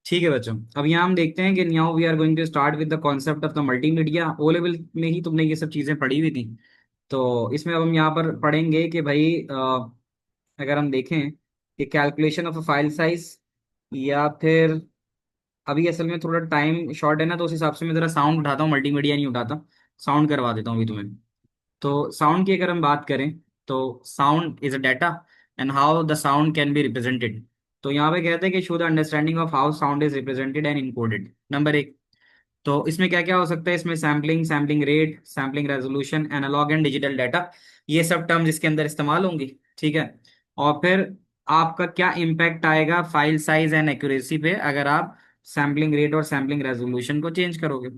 ठीक है बच्चों, अब यहाँ हम देखते हैं कि now we are going to start with the concept of the multimedia. O level में ही तुमने ये सब चीजें पढ़ी हुई थी। तो इसमें अब हम यहाँ पर पढ़ेंगे कि भाई अगर हम देखें कि calculation of a file size, या फिर अभी असल में थोड़ा टाइम शॉर्ट है ना, तो उस हिसाब से मैं जरा साउंड उठाता हूँ, मल्टीमीडिया नहीं उठाता। साउंड करवा देता हूँ अभी तुम्हें। तो साउंड की अगर हम बात करें, तो sound is a data and how the sound can be represented. तो यहाँ पे कहते हैं कि show the understanding of how sound is represented and encoded, number एक। तो इसमें क्या क्या हो सकता है, इसमें sampling, sampling rate, sampling resolution, analogue and digital data, ये सब टर्म्स इसके अंदर इस्तेमाल होंगी। ठीक है। और फिर आपका क्या इम्पैक्ट आएगा फाइल साइज एंड एक्यूरेसी पे अगर आप सैम्पलिंग रेट और सैम्पलिंग रेजोल्यूशन को चेंज करोगे।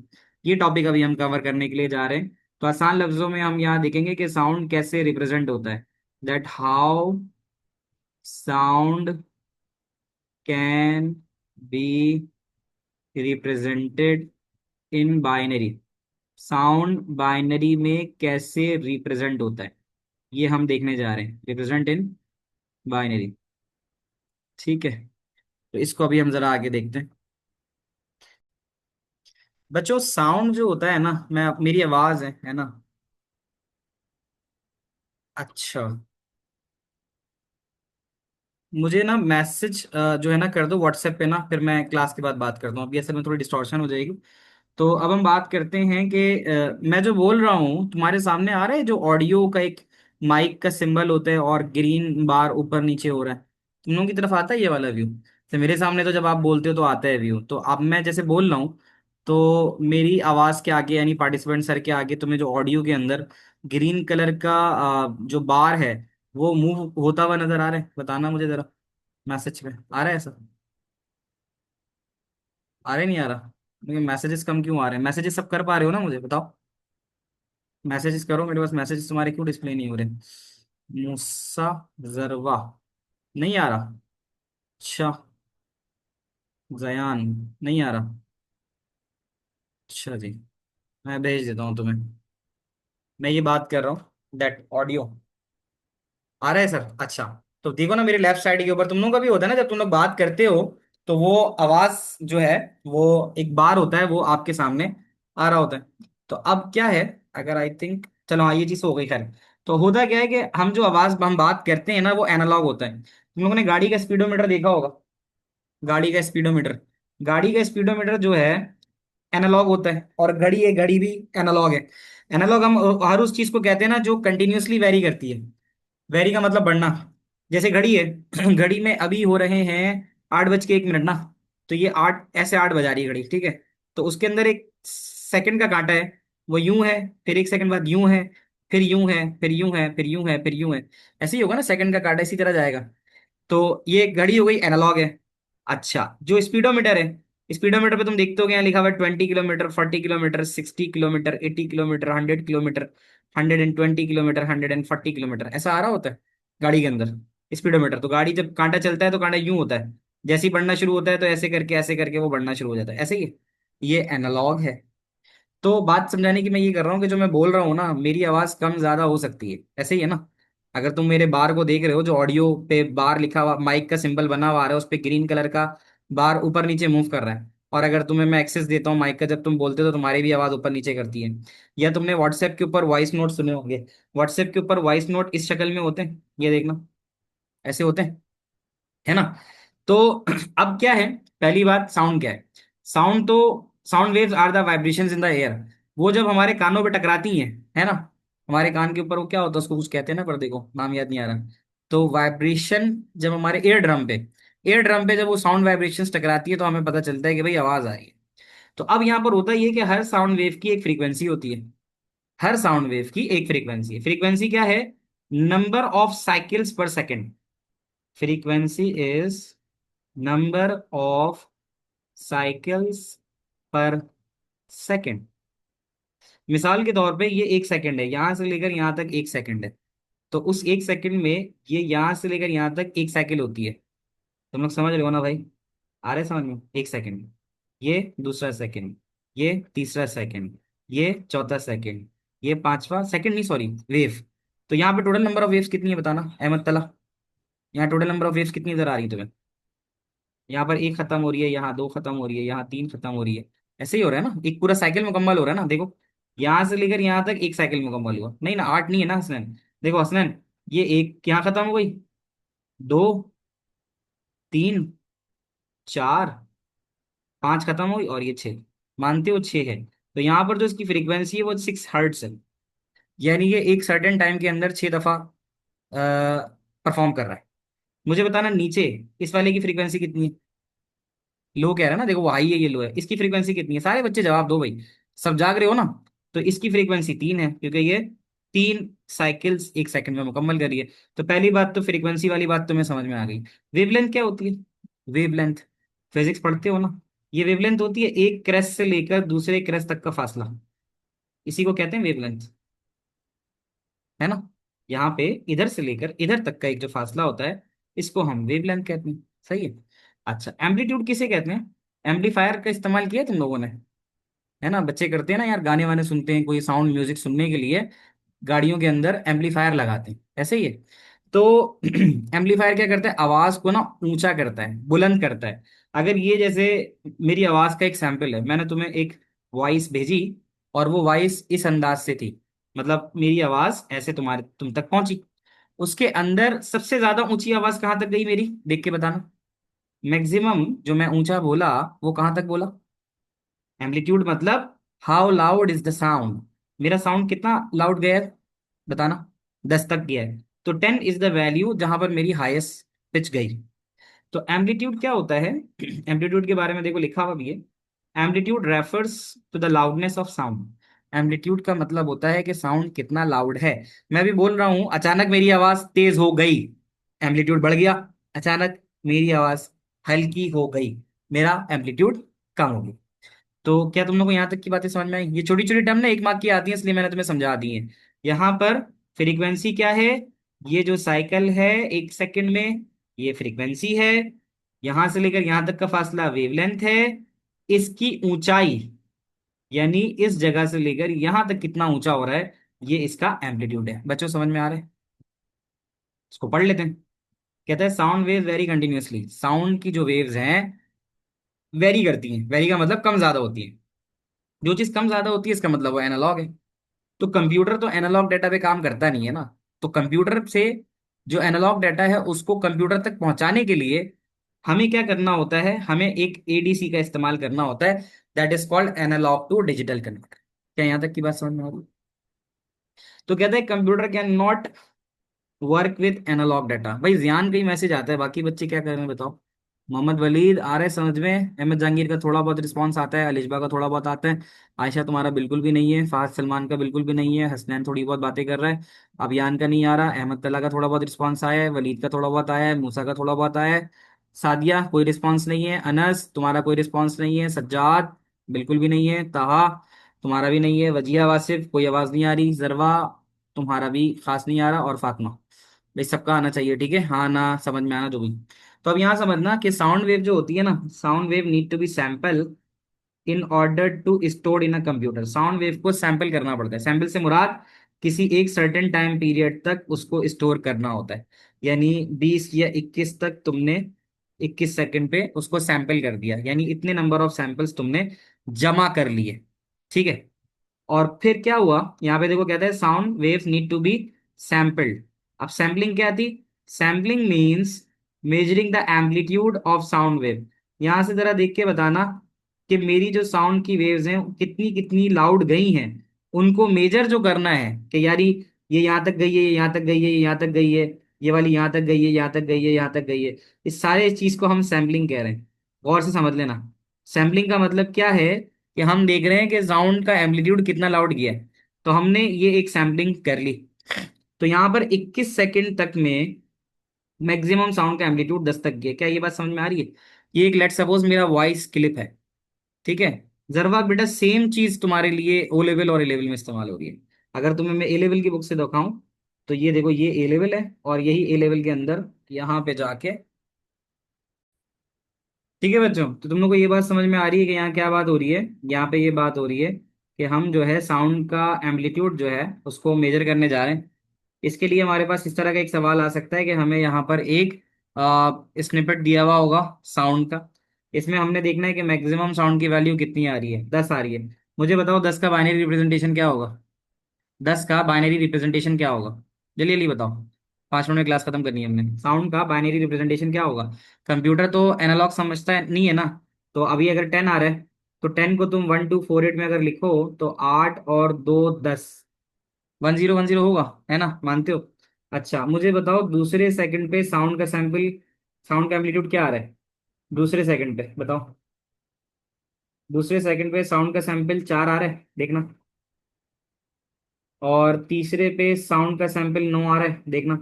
ये टॉपिक अभी हम कवर करने के लिए जा रहे हैं। तो आसान लफ्जों में हम यहाँ देखेंगे कि साउंड कैसे रिप्रेजेंट होता है, that how sound can be represented in binary. Sound binary में कैसे रिप्रेजेंट होता है, ये हम देखने जा रहे हैं, रिप्रेजेंट इन बाइनरी। ठीक है। तो इसको अभी हम जरा आगे देखते हैं। बच्चों साउंड जो होता है ना, मैं मेरी आवाज है ना। अच्छा, मुझे ना मैसेज जो है ना कर दो व्हाट्सएप पे ना, फिर मैं क्लास के बाद बात करता हूँ। अभी असल में थोड़ी डिस्टॉर्शन हो जाएगी। तो अब हम बात करते हैं कि मैं जो बोल रहा हूँ तुम्हारे सामने आ रहा है, जो ऑडियो का एक माइक का सिंबल होता है और ग्रीन बार ऊपर नीचे हो रहा है, तुम लोगों की तरफ आता है ये वाला व्यू? तो मेरे सामने तो जब आप बोलते हो तो आता है व्यू। तो अब मैं जैसे बोल रहा हूँ, तो मेरी आवाज के आगे यानी पार्टिसिपेंट सर के आगे तुम्हें जो ऑडियो के अंदर ग्रीन कलर का जो बार है वो मूव होता हुआ नजर आ रहा है? बताना मुझे जरा, मैसेज पे आ रहा है ऐसा? आ रहा है नहीं आ रहा? लेकिन मैसेजेस कम क्यों आ रहे हैं? मैसेजेस सब कर पा रहे हो ना, मुझे बताओ। मैसेजेस करो, मेरे पास मैसेजेस तुम्हारे क्यों डिस्प्ले नहीं हो रहे? मूसा जरवा नहीं आ रहा? अच्छा, जयान नहीं आ रहा? अच्छा जी, मैं भेज देता हूँ तुम्हें। मैं ये बात कर रहा हूँ, दैट ऑडियो आ रहा है सर? अच्छा। तो देखो ना मेरे लेफ्ट साइड के ऊपर तुम लोगों का भी होता है ना, जब तुम लोग बात करते हो तो वो आवाज जो है, वो एक बार होता है वो आपके सामने आ रहा होता है। तो अब क्या है, अगर आई थिंक, चलो हाँ ये चीज तो हो गई खैर। तो होता क्या है कि हम जो आवाज हम बात करते हैं ना वो एनालॉग होता है। तुम लोगों ने गाड़ी का स्पीडोमीटर देखा होगा। गाड़ी का स्पीडोमीटर, गाड़ी का स्पीडोमीटर जो है एनालॉग होता है, और घड़ी है, घड़ी भी एनालॉग है। एनालॉग हम हर उस चीज को कहते हैं ना जो कंटिन्यूअसली वेरी करती है। वेरी का मतलब बढ़ना। जैसे घड़ी है, घड़ी में अभी हो रहे हैं 8 बज के 1 मिनट ना, तो ये आठ ऐसे 8 बजा रही है घड़ी, ठीक है। तो उसके अंदर एक सेकंड का कांटा है, वो यूं है, फिर 1 सेकंड बाद यूं है, फिर यूं है, फिर यूं है, फिर यूं है, फिर यूं है। ऐसे ही होगा ना, सेकंड का कांटा इसी तरह जाएगा। तो ये घड़ी हो गई, एनालॉग है। अच्छा, जो स्पीडोमीटर है, स्पीडोमीटर पे तुम देखते हो यहाँ लिखा हुआ है 20 kilometre, 40 kilometre, 60 kilometre, 80 kilometre, 100 kilometre, 120 kilometre, 140 kilometre, ऐसा आ रहा होता है गाड़ी के अंदर स्पीडोमीटर। तो गाड़ी जब कांटा चलता है तो कांटा यूं होता है, जैसे ही बढ़ना शुरू होता है तो ऐसे करके वो बढ़ना शुरू हो जाता है, ऐसे ही है। ये एनालॉग है। तो बात समझाने की मैं ये कर रहा हूँ कि जो मैं बोल रहा हूँ ना, मेरी आवाज कम ज्यादा हो सकती है, ऐसे ही है ना। अगर तुम मेरे बार को देख रहे हो, जो ऑडियो पे बार लिखा हुआ माइक का सिंबल बना हुआ आ रहा है, उस पे ग्रीन कलर का बार ऊपर नीचे मूव कर रहा है। और अगर तुम्हें मैं एक्सेस देता हूँ माइक का, जब तुम बोलते हो तो तुम्हारी भी आवाज ऊपर नीचे करती है। या तुमने व्हाट्सएप के ऊपर वॉइस नोट सुने होंगे। व्हाट्सएप के ऊपर वॉइस नोट इस शक्ल में होते हैं, ये देखना, ऐसे होते हैं, है ना। तो अब क्या है, पहली बात साउंड क्या है। साउंड तो, sound waves are the vibrations in the air. वो जब हमारे कानों पे टकराती हैं, है ना, हमारे कान के ऊपर वो क्या होता है, उसको कुछ कहते हैं ना, पर देखो नाम याद नहीं आ रहा। तो वाइब्रेशन जब हमारे ईयर ड्रम पे जब वो साउंड वाइब्रेशंस टकराती है तो हमें पता चलता है कि भाई आवाज आ रही है। तो अब यहाँ पर होता ये कि हर साउंड वेव की एक फ्रीक्वेंसी होती है। हर साउंड वेव की एक फ्रीक्वेंसी है। फ्रीक्वेंसी क्या है? नंबर ऑफ साइकिल्स पर second. Frequency is number of cycles पर सेकेंड। मिसाल के तौर पे ये 1 सेकंड है, यहां से लेकर यहां तक 1 सेकंड है। तो उस 1 सेकंड में ये यहां से लेकर यहां तक 1 साइकिल होती है। तुम लोग समझ रहे हो ना भाई? आ रहे समझ में? 1 सेकंड, ये दूसरा सेकंड, ये तीसरा सेकंड, ये चौथा सेकंड, ये पांचवा सेकंड, नहीं सॉरी, वेव। तो यहाँ पे टोटल नंबर ऑफ वेव्स कितनी है बताना, अहमद तला? यहाँ टोटल नंबर ऑफ वेव्स कितनी नजर आ रही है तुम्हें? यहाँ पर एक खत्म हो रही है, यहाँ दो खत्म हो रही है, यहाँ तीन खत्म हो रही है। ऐसे ही हो रहा है ना, एक पूरा साइकिल मुकम्मल हो रहा है ना। देखो यहाँ से लेकर यहाँ तक एक साइकिल मुकम्मल हुआ, नहीं ना, आठ नहीं है ना हसनैन। देखो हसनैन, ये एक यहाँ खत्म हो गई, दो, तीन, चार, पांच खत्म हुई, और ये छह। मानते हो छह है, तो यहाँ पर जो इसकी फ्रीक्वेंसी है वो 6 हर्ट्स है। यानी ये एक सर्टेन टाइम के अंदर 6 दफा परफॉर्म कर रहा है। मुझे बताना नीचे इस वाले की फ्रीक्वेंसी कितनी है। लो कह रहा है ना, देखो वो हाई है, ये लो है, इसकी फ्रीक्वेंसी कितनी है? सारे बच्चे जवाब दो भाई, सब जाग रहे हो ना। तो इसकी फ्रीक्वेंसी 3 है, क्योंकि ये 3 साइकिल्स एक सेकंड में मुकम्मल करी है। तो पहली बात तो फ्रीक्वेंसी वाली बात तुम्हें समझ में आ गई। वेवलेंथ क्या होती है? वेवलेंथ, फिजिक्स पढ़ते हो ना। ये वेवलेंथ होती है एक क्रैश से लेकर दूसरे क्रैश तक का फासला, इसी को कहते हैं वेवलेंथ, है ना। यहाँ पे इधर से लेकर इधर तक का एक जो फासला होता है, इसको हम वेवलेंथ कहते हैं। सही है। अच्छा, एम्पलीट्यूड किसे कहते हैं? एम्पलीफायर का इस्तेमाल किया तुम लोगों ने? है ना, बच्चे करते हैं ना यार, गाने वाने सुनते हैं, कोई साउंड म्यूजिक सुनने के लिए गाड़ियों के अंदर एम्पलीफायर लगाते हैं, ऐसे ही है। तो एम्पलीफायर क्या करता है? आवाज को ना ऊंचा करता है, बुलंद करता है। अगर ये जैसे मेरी आवाज का एक सैंपल है, मैंने तुम्हें एक वॉइस भेजी, और वो वॉइस इस अंदाज से थी, मतलब मेरी आवाज ऐसे तुम्हारे तुम तक पहुंची, उसके अंदर सबसे ज्यादा ऊंची आवाज कहाँ तक गई मेरी, देख के बताना। मैक्सिमम जो मैं ऊंचा बोला वो कहाँ तक बोला? एम्पलीट्यूड मतलब how loud is the sound. मेरा साउंड कितना लाउड गया है बताना? 10 तक गया है। तो 10 इज द वैल्यू जहां पर मेरी हाईएस्ट पिच गई। तो एम्पलीट्यूड क्या होता है? एम्पलीट्यूड के बारे में देखो लिखा हुआ भी है। Amplitude refers to the loudness of sound. Amplitude का मतलब होता है कि साउंड कितना लाउड है। मैं भी बोल रहा हूं, अचानक मेरी आवाज तेज हो गई, एम्पलीट्यूड बढ़ गया। अचानक मेरी आवाज हल्की हो गई, मेरा एम्पलीट्यूड कम हो गया। तो क्या तुम लोग को यहाँ तक की बातें समझ में आई? ये छोटी छोटी टर्म ना 1 मार्क की आती है, इसलिए मैंने तुम्हें समझा दी है। यहाँ पर फ्रीक्वेंसी क्या है? ये जो साइकिल है 1 सेकंड में, ये फ्रीक्वेंसी है। यहां से लेकर यहां तक का फासला वेवलेंथ है। इसकी ऊंचाई, यानी इस जगह से लेकर यहां तक कितना ऊंचा हो रहा है, ये इसका एम्पलीट्यूड है। बच्चों समझ में आ रहा है? इसको पढ़ लेते हैं। कहता है sound wave very continuously. Sound की जो वेव्स हैं वेरी करती हैं, वेरी का मतलब कम ज्यादा होती है। जो चीज कम ज्यादा होती है इसका मतलब वो एनालॉग है। तो कंप्यूटर तो एनालॉग डाटा पे काम करता नहीं है ना। तो कंप्यूटर से जो एनालॉग डाटा है उसको कंप्यूटर तक पहुंचाने के लिए हमें क्या करना होता है? हमें एक एडीसी का इस्तेमाल करना होता है, that is called analogue to digital converter. क्या यहाँ तक की बात समझ में आ रही है? तो कहते हैं computer can not work with analogue data. भाई जियान का ही मैसेज आता है, बाकी बच्चे क्या कर रहे हैं बताओ? मोहम्मद वलीद आ रहे समझ में, अहमद जहांगीर का थोड़ा बहुत रिस्पांस आता है, अलिशबा का थोड़ा बहुत आता है, आयशा तुम्हारा बिल्कुल भी नहीं है, फाहद सलमान का बिल्कुल भी नहीं है, हसनैन थोड़ी बहुत बातें कर रहा है, अबियान का नहीं आ रहा, अहमद तला का थोड़ा बहुत रिस्पांस आया है, वलीद का थोड़ा बहुत आया है, मूसा का थोड़ा बहुत आया है, सादिया कोई रिस्पांस नहीं है, अनस तुम्हारा कोई रिस्पांस नहीं है, सज्जाद बिल्कुल भी नहीं है, ताहा तुम्हारा भी नहीं है, वजिया वासिफ कोई आवाज नहीं आ रही, जरवा तुम्हारा भी खास नहीं आ रहा, और फातिमा। भाई सबका आना चाहिए, ठीक है, हाँ ना समझ में आना जो भी। तो अब यहाँ समझना कि साउंड वेव जो होती है ना, sound wave need to be sample in order to store in a computer. Sound wave को सैंपल करना पड़ता है। सैंपल से मुराद किसी एक सर्टेन टाइम पीरियड तक उसको स्टोर करना होता है। यानी 20 या 21 तक तुमने 21 सेकंड पे उसको सैंपल कर दिया, यानी इतने नंबर ऑफ सैंपल्स तुमने जमा कर लिए, ठीक है। और फिर क्या हुआ, यहाँ पे देखो कहता है sound waves need to be sampled. अब सैम्पलिंग क्या थी? Sampling means measuring the amplitude of sound wave. यहां से जरा देख के बताना कि मेरी जो साउंड की वेव्स हैं कितनी कितनी लाउड गई हैं, उनको मेजर जो करना है कि यारी ये यहाँ तक गई है, ये यहाँ तक गई है, ये यहाँ तक गई है, ये वाली यहाँ तक गई है, यहाँ तक गई है, यहाँ तक गई है। इस सारे चीज को हम सैम्पलिंग कह रहे हैं। गौर से समझ लेना। सैम्पलिंग का मतलब क्या है कि हम देख रहे हैं कि साउंड का एम्पलीट्यूड कितना लाउड गया है, तो हमने ये एक सैम्पलिंग कर ली। तो यहाँ पर 21 सेकंड तक में मैक्सिमम साउंड का एम्पलीट्यूड 10 तक गया। क्या ये बात समझ में आ रही है? ये एक लेट सपोज मेरा वॉइस क्लिप है, ठीक है। जरवा बेटा सेम चीज तुम्हारे लिए ओ लेवल और ए लेवल में इस्तेमाल हो रही है। अगर तुम्हें मैं ए लेवल की बुक से दिखाऊं, तो ये देखो ये ए लेवल है, और यही ए लेवल के अंदर यहाँ पे जाके, ठीक है बच्चों, तो तुम लोग को ये बात समझ में आ रही है कि यहाँ क्या बात हो रही है? यहाँ पे ये बात हो रही है कि हम जो है साउंड का एम्पलीट्यूड जो है उसको मेजर करने जा रहे हैं। इसके लिए हमारे पास इस तरह का एक सवाल आ सकता है कि हमें यहाँ पर एक स्निपेट दिया हुआ होगा साउंड का। इसमें हमने देखना है कि मैक्सिमम साउंड की वैल्यू कितनी आ रही है, 10 आ रही है। मुझे बताओ 10 का बाइनरी रिप्रेजेंटेशन क्या होगा। 10 का बाइनरी रिप्रेजेंटेशन क्या होगा। जल्दी जल्दी बताओ, 5 मिनट में क्लास खत्म करनी है हमने। साउंड का बाइनरी रिप्रेजेंटेशन क्या होगा। कंप्यूटर तो एनालॉग समझता है नहीं है ना। तो अभी अगर 10 आ रहा है, तो 10 को तुम 1248 में अगर लिखो तो 8 और 2 10, 1010 होगा, है ना, मानते हो। अच्छा मुझे बताओ दूसरे सेकंड पे साउंड का सैंपल, साउंड का एम्पलीट्यूड क्या आ रहा है। दूसरे सेकंड पे बताओ, दूसरे सेकंड पे साउंड का सैंपल 4 आ रहा है, देखना। और तीसरे पे साउंड का सैंपल 9 आ रहा है, देखना।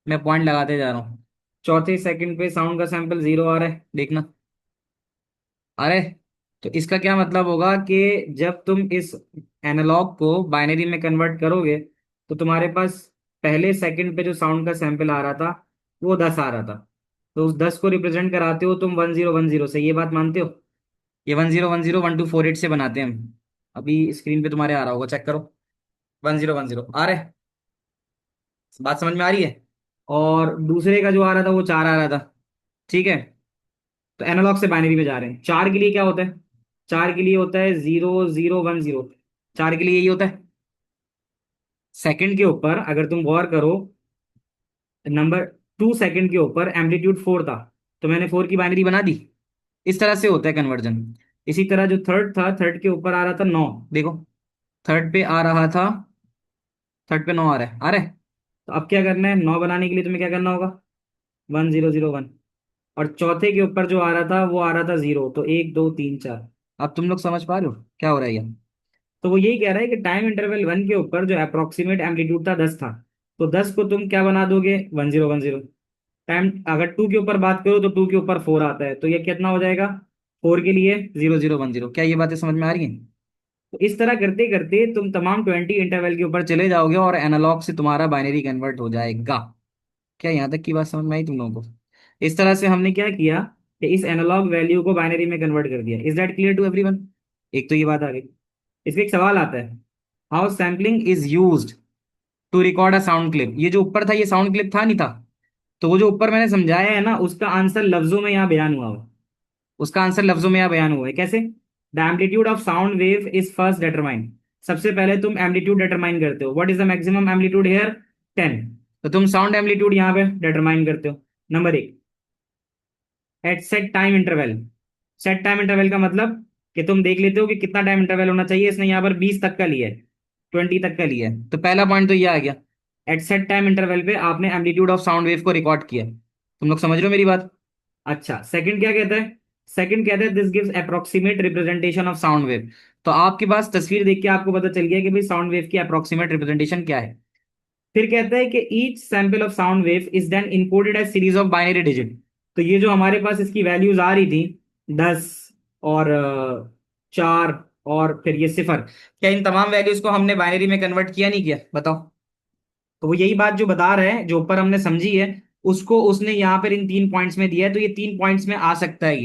मैं पॉइंट लगाते जा रहा हूँ। चौथे सेकंड पे साउंड का सैंपल 0 आ रहा है, देखना। अरे, तो इसका क्या मतलब होगा कि जब तुम इस एनालॉग को बाइनरी में कन्वर्ट करोगे, तो तुम्हारे पास पहले सेकंड पे जो साउंड का सैंपल आ रहा था वो 10 आ रहा था। तो उस 10 को रिप्रेजेंट कराते हो तुम 1010 से, ये बात मानते हो। ये 1010 1248 से बनाते हैं हम। अभी स्क्रीन पे तुम्हारे आ रहा होगा, चेक करो। 1010 आ रहा है, बात समझ में आ रही है। और दूसरे का जो आ रहा था वो 4 आ रहा था, ठीक है। तो एनालॉग से बाइनरी में जा रहे हैं। 4 के लिए क्या होता है, 4 के लिए होता है 0010। 4 के लिए यही होता है। सेकंड के ऊपर अगर तुम गौर करो, नंबर 2 सेकंड के ऊपर एम्पलीट्यूड 4 था, तो मैंने 4 की बाइनरी बना दी। इस तरह से होता है कन्वर्जन। इसी तरह जो थर्ड था, थर्ड के ऊपर आ रहा था 9, देखो। थर्ड पे आ रहा था, थर्ड पे 9 आ रहा है, आ रहा है। तो अब क्या करना है, 9 बनाने के लिए तुम्हें क्या करना होगा, 1001। और चौथे के ऊपर जो आ रहा था वो आ रहा था 0, तो 1 2 3 4। अब तुम लोग समझ पा रहे हो क्या हो रहा है ये। तो वो यही कह रहा है कि टाइम इंटरवल 1 के ऊपर जो अप्रोक्सीमेट एम्पलीट्यूड था 10 था, तो 10 को तुम क्या बना दोगे, 1010। टाइम अगर 2 के ऊपर बात करो तो 2 के ऊपर 4 आता है, तो ये कितना हो जाएगा, 4 के लिए 0010। क्या ये बातें समझ में आ रही हैं। तो इस तरह करते करते तुम तमाम 20 इंटरवल के ऊपर चले जाओगे और एनालॉग से तुम्हारा बाइनरी कन्वर्ट हो जाएगा। क्या यहाँ तक की बात समझ में आई तुम लोगों को। इस तरह से हमने क्या किया कि इस एनालॉग वैल्यू को बाइनरी में कन्वर्ट कर दिया। Is that clear to everyone. एक तो ये बात आ गई। इसका एक सवाल आता है, how sampling is used to record a sound clip. ये जो ऊपर था ये साउंड क्लिप था नहीं था। तो वो जो ऊपर मैंने समझाया है ना, उसका आंसर लफ्जों में यहाँ बयान हुआ हो। उसका आंसर लफ्जों में यहाँ बयान हुआ है, कैसे। The amplitude of sound wave is first determine. सबसे पहले तुम एम्पलीट्यूड डिटरमाइन करते हो, what is the maximum amplitude here, 10। तो तुम साउंड एम्पलीट्यूड यहाँ पे डिटरमाइन करते हो, number 1, at set time interval. Set time interval का मतलब कि तुम देख लेते हो कि कितना टाइम इंटरवल होना चाहिए। इसने यहाँ पर 20 तक का लिया है, 20 तक का लिया है, तो पहला पॉइंट तो ये आ गया। एट सेट टाइम इंटरवल पे आपने एम्पलीट्यूड ऑफ साउंड वेव को रिकॉर्ड किया। तुम लोग समझ रहे हो मेरी बात। अच्छा सेकंड क्या कहता है, सेकंड कहता है this gives approximate representation of sound wave. तो आपके पास तस्वीर देख के आपको पता चल गया कि भाई साउंड वेव की अप्रोक्सीमेट रिप्रेजेंटेशन क्या है। फिर कहता है कि each sample of sound wave is then encoded as series of binary digit. तो ये जो हमारे पास इसकी वैल्यूज आ रही थी, 10 और 4 और फिर ये 0, क्या इन तमाम वैल्यूज को हमने बाइनरी में कन्वर्ट किया नहीं किया, बताओ। तो वो यही बात जो बता रहे हैं, जो ऊपर हमने समझी है, उसको उसने यहाँ पर इन 3 पॉइंट्स में दिया है। तो ये 3 पॉइंट्स में आ सकता है,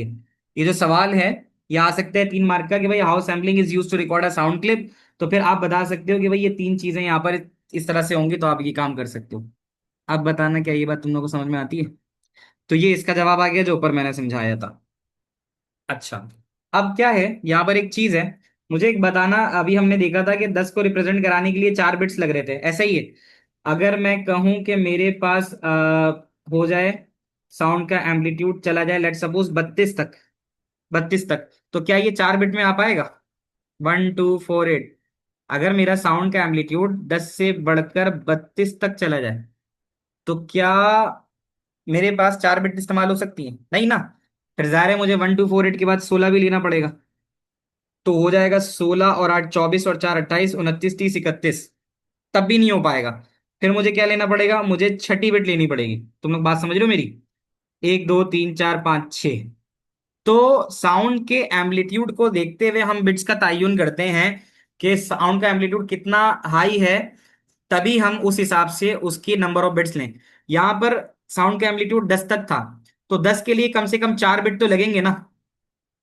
ये जो सवाल है ये आ सकता है 3 मार्क का, कि भाई how sampling is use to record a sound clip. तो फिर आप बता सकते हो कि भाई ये 3 चीजें यहाँ पर इस तरह से होंगी, तो आप ये काम कर सकते हो। अब बताना क्या ये बात तुम लोगों को समझ में आती है। तो ये इसका जवाब आ गया जो ऊपर मैंने समझाया था। अच्छा, अब क्या है यहाँ पर एक चीज है, मुझे एक बताना। अभी हमने देखा था कि 10 को रिप्रेजेंट कराने के लिए 4 बिट्स लग रहे थे, ऐसा ही है। अगर मैं कहूं कि मेरे पास हो जाए, साउंड का एम्पलीट्यूड चला जाए लेट सपोज 32 तक, 32 तक, तो क्या ये 4 बिट में आ पाएगा, 1248। अगर मेरा साउंड का एम्पलीट्यूड 10 से बढ़कर 32 तक चला जाए, तो क्या मेरे पास 4 बिट इस्तेमाल हो सकती है, नहीं ना। फिर जाहिर है मुझे 1248 के बाद 16 भी लेना पड़ेगा। तो हो जाएगा 16 और 8 24 और 4 28 29 30 31। तब भी नहीं हो पाएगा। फिर मुझे क्या लेना पड़ेगा, मुझे छठी बिट लेनी पड़ेगी। तुम लोग बात समझ रहे हो मेरी। 1 2 3 4 5 6। तो साउंड के एम्पलीट्यूड को देखते हुए हम बिट्स का तयन करते हैं कि साउंड का एम्पलीट्यूड कितना हाई है, तभी हम उस हिसाब से उसकी नंबर ऑफ बिट्स लें। यहां पर साउंड का एम्पलीट्यूड 10 तक था, तो 10 के लिए कम से कम 4 बिट तो लगेंगे ना।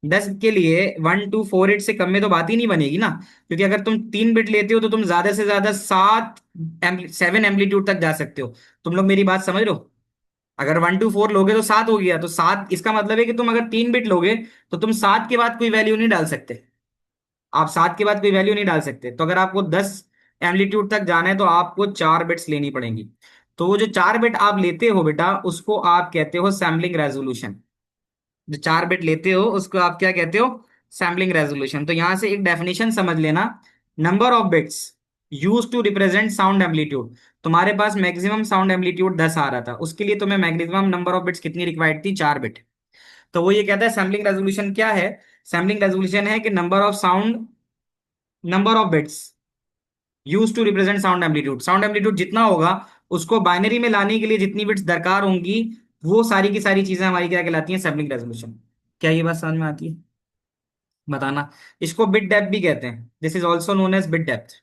10 के लिए 1248 से कम में तो बात ही नहीं बनेगी ना। क्योंकि अगर तुम 3 बिट लेते हो तो तुम ज्यादा से ज्यादा 7 एम्पलीट्यूड तक जा सकते हो। तुम लोग मेरी बात समझ रहे हो। अगर 1 to 4 लोगे तो 7 हो गया, तो 7 इसका मतलब है कि तुम अगर 3 बिट लोगे तो तुम 7 के बाद कोई वैल्यू नहीं डाल सकते। आप 7 के बाद कोई वैल्यू नहीं डाल सकते, तो अगर आपको 10 एम्पलीट्यूड तक जाना है तो आपको 4 बिट्स लेनी पड़ेंगी। तो वो जो 4 बिट आप लेते हो बेटा, उसको आप कहते हो सैम्पलिंग रेजोल्यूशन। जो 4 बिट लेते हो उसको आप क्या कहते हो? Sampling resolution. तो यहां से एक डेफिनेशन समझ लेना, number of bits use to represent sound amplitude. तुम्हारे पास मैक्सिमम साउंड एम्पलीट्यूड 10 आ रहा था, उसके लिए तुम्हें मैक्सिमम नंबर ऑफ बिट्स कितनी रिक्वायर्ड थी? 4 बिट। तो वो ये कहता है सैम्पलिंग रेजोल्यूशन क्या है? सैम्पलिंग रेजोल्यूशन है कि number of bits use to represent sound amplitude जितना होगा, उसको बाइनरी में लाने के लिए जितनी बिट्स दरकार होंगी, वो सारी की सारी चीजें हमारी क्या कहलाती हैं? Sampling resolution. क्या ये बात समझ में आती है? बताना। इसको बिट डेप्थ भी कहते हैं, this is also known as bit depth.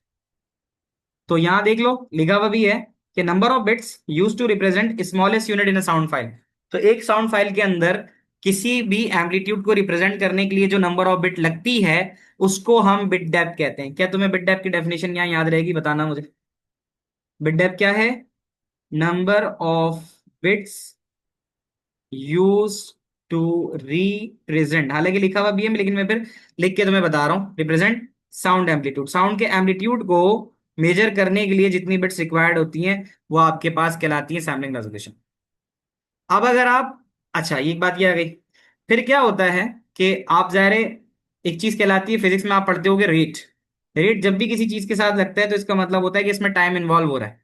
तो यहां देख लो, लिखा हुआ भी है कि number of bits use to represent smallest unit in a sound file. तो एक साउंड फाइल के अंदर किसी भी एम्पलीट्यूड को रिप्रेजेंट करने के लिए जो नंबर ऑफ बिट लगती है, उसको हम बिट डेप्थ कहते हैं। क्या तुम्हें बिट डेप्थ की डेफिनेशन यहाँ याद रहेगी? बताना मुझे। बिट डेप्थ क्या है? Number of bits use to represent, हालांकि लिखा हुआ भी है लेकिन मैं फिर लिख के तुम्हें बता रहा हूं, रिप्रेजेंट साउंड एम्पलीट्यूड। साउंड के एम्पलीट्यूड को मेजर करने के लिए जितनी बिट्स रिक्वायर्ड होती हैं, वो आपके पास कहलाती है सैम्पलिंग रेजोल्यूशन। अब अगर आप, अच्छा एक बात ये आ गई, फिर क्या होता है कि आप ज़ाहिर है, एक चीज कहलाती है, फिजिक्स में आप पढ़ते होगे, रेट। रेट जब भी किसी चीज के साथ लगता है तो इसका मतलब होता है कि इसमें टाइम इन्वॉल्व हो रहा है।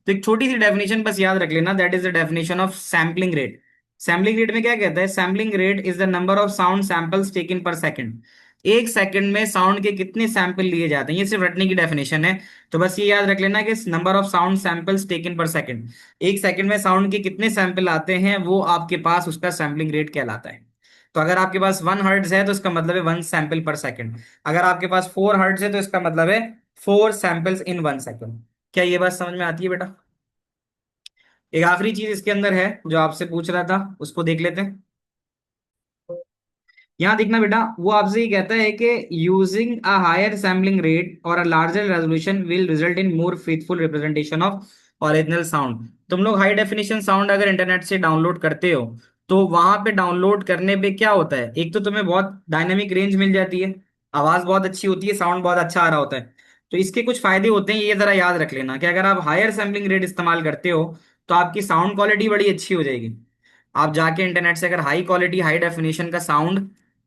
तो एक छोटी सी डेफिनेशन बस याद रख लेना, that is the definition of sampling rate. Sampling rate में क्या कहता है? Sampling rate is the number of sound samples taken पर सेकंड। एक सेकंड में साउंड के कितने सैंपल लिए जाते हैं, ये सिर्फ रटने की डेफिनेशन है। तो बस ये याद रख लेना कि number of sound samples taken पर सेकंड, एक सेकंड में साउंड के कितने सैंपल आते हैं, वो आपके पास उसका सैम्पलिंग रेट कहलाता है। तो अगर आपके पास 1 हर्ट्ज है तो इसका मतलब है 1 सैंपल पर सेकंड। अगर आपके पास 4 हर्ट्ज है तो इसका मतलब है 4 सैंपल्स इन 1 सेकंड। क्या ये बात समझ में आती है बेटा? एक आखिरी चीज इसके अंदर है जो आपसे पूछ रहा था, उसको देख लेते हैं। यहां देखना बेटा, वो आपसे ये कहता है कि using a higher sampling rate और a larger resolution will result in more faithful representation of original sound. तुम लोग हाई डेफिनेशन साउंड अगर इंटरनेट से डाउनलोड करते हो, तो वहां पे डाउनलोड करने पे क्या होता है, एक तो तुम्हें बहुत डायनेमिक रेंज मिल जाती है, आवाज बहुत अच्छी होती है, साउंड बहुत अच्छा आ रहा होता है। तो इसके कुछ फायदे होते हैं, ये जरा याद रख लेना कि अगर आप हायर सैम्पलिंग रेट इस्तेमाल करते हो तो आपकी साउंड क्वालिटी बड़ी अच्छी हो जाएगी। आप जाके इंटरनेट से अगर हाई क्वालिटी हाई डेफिनेशन का साउंड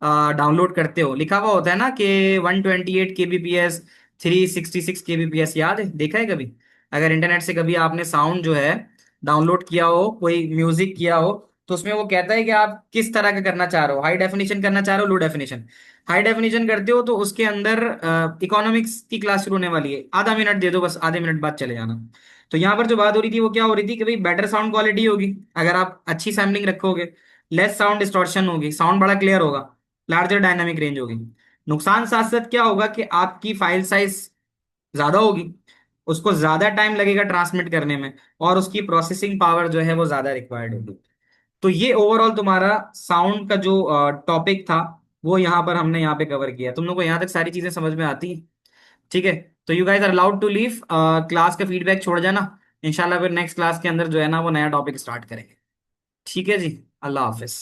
डाउनलोड करते हो, लिखा हुआ होता है ना कि 128 kbps, 366 kbps, याद है? देखा है कभी? अगर इंटरनेट से कभी आपने साउंड जो है डाउनलोड किया हो, कोई म्यूजिक किया हो, तो उसमें वो कहता है कि आप किस तरह का करना चाह रहे हो, हाई डेफिनेशन करना चाह रहे हो, लो डेफिनेशन। हाई डेफिनेशन करते हो तो उसके अंदर इकोनॉमिक्स की क्लास शुरू होने वाली है, आधा मिनट दे दो बस, आधे मिनट बाद चले जाना। तो यहाँ पर जो बात हो रही थी वो क्या हो रही थी कि भाई बेटर साउंड क्वालिटी होगी अगर आप अच्छी सैम्पलिंग रखोगे, लेस साउंड डिस्टॉर्शन होगी, साउंड बड़ा क्लियर होगा, लार्जर डायनामिक रेंज होगी। नुकसान साथ साथ क्या होगा कि आपकी फाइल साइज ज्यादा होगी, उसको ज्यादा टाइम लगेगा ट्रांसमिट करने में, और उसकी प्रोसेसिंग पावर जो है वो ज्यादा रिक्वायर्ड होगी। तो ये ओवरऑल तुम्हारा साउंड का जो टॉपिक था, वो यहाँ पर हमने यहाँ पे कवर किया। तुम लोग को यहाँ तक सारी चीजें समझ में आती हैं? ठीक है। तो you guys are allowed to leave, class का फीडबैक छोड़ जाना। इंशाल्लाह फिर नेक्स्ट क्लास के अंदर जो है ना वो नया टॉपिक स्टार्ट करेंगे। ठीक है जी, अल्लाह हाफिज।